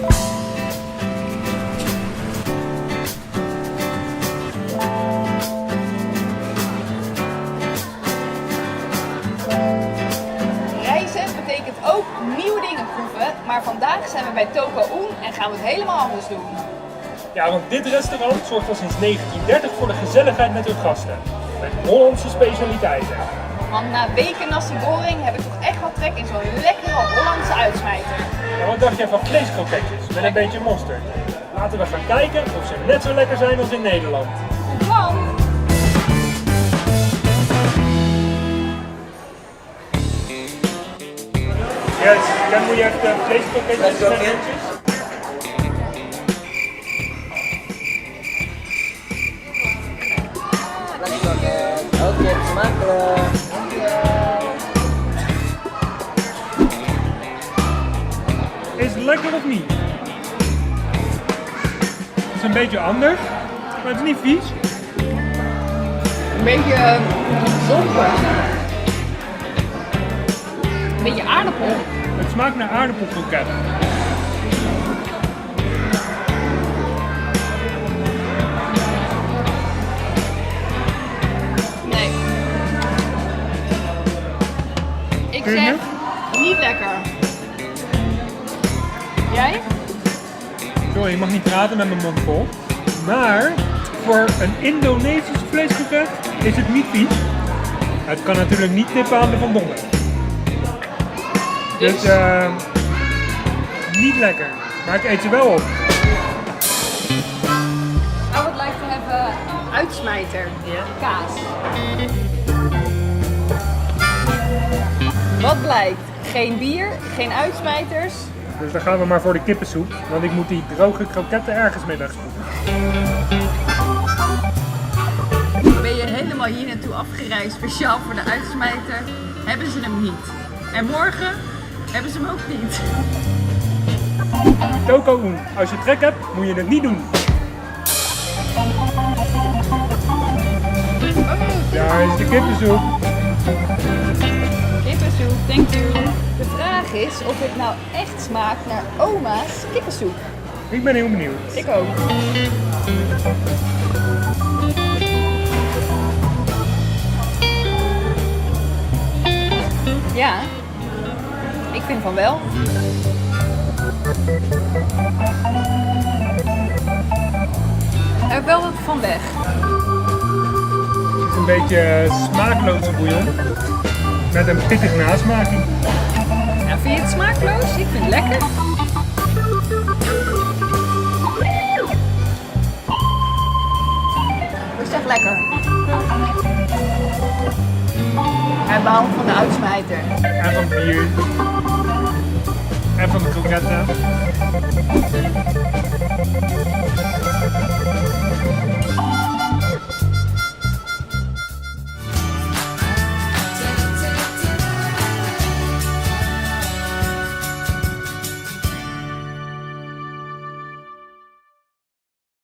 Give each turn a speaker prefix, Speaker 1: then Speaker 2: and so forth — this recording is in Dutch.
Speaker 1: Reizen betekent ook nieuwe dingen proeven, maar vandaag zijn we bij Toko Un en gaan we het helemaal anders doen.
Speaker 2: Ja, want dit restaurant zorgt al sinds 1930 voor de gezelligheid met hun gasten. Met Hollandse specialiteiten.
Speaker 1: Want na weken nasi goreng heb ik toch echt wel trek in zo'n lekkere Hollandse uitsmijter.
Speaker 2: En wat dacht jij van vleeskroketjes met een beetje mosterd? Laten we gaan kijken of ze net zo lekker zijn als in Nederland.
Speaker 1: Plan!
Speaker 2: Yes, dan moet je even vleeskroketjes en sandwiches.
Speaker 3: Oké, smakelijk.
Speaker 2: Is het lekker of niet? Het is een beetje anders, maar het is niet vies.
Speaker 1: Een beetje zompen. Een beetje aardappel.
Speaker 2: Het smaakt naar aardappelkroket.
Speaker 1: Nee. Ik zeg niet lekker. Jij?
Speaker 2: Sorry, je mag niet praten met mijn mond vol. Maar voor een Indonesisch vleeskroket is het niet vies. Het kan natuurlijk niet tippen aan de Van Dongen. Dus niet lekker. Maar ik eet ze wel op.
Speaker 1: I would like to have a uitsmijter. Kaas. Wat blijkt? Geen bier, geen uitsmijters.
Speaker 2: Dus dan gaan we maar voor de kippensoep. Want ik moet die droge kroketten ergens mee wegspoelen.
Speaker 1: Ben je helemaal hier naartoe afgereisd speciaal voor de uitsmijter? Hebben ze hem niet. En morgen hebben ze hem ook niet.
Speaker 2: Toko Un, als je trek hebt, moet je het niet doen. Daar is de kippensoep.
Speaker 1: Kippensoep, thank you. De vraag is of het nou echt smaakt naar oma's kippensoep.
Speaker 2: Ik ben heel benieuwd.
Speaker 1: Ik ook. Ja, ik vind van wel. Er is wel wat van weg.
Speaker 2: Het is een beetje smaakloze bouillon. Met een pittig nasmaking.
Speaker 1: Ja, vind je het smaakloos? Ik vind het lekker. Dat is echt lekker. Hij baalt van de uitsmijter.
Speaker 2: En van het bier. En van de kroketten.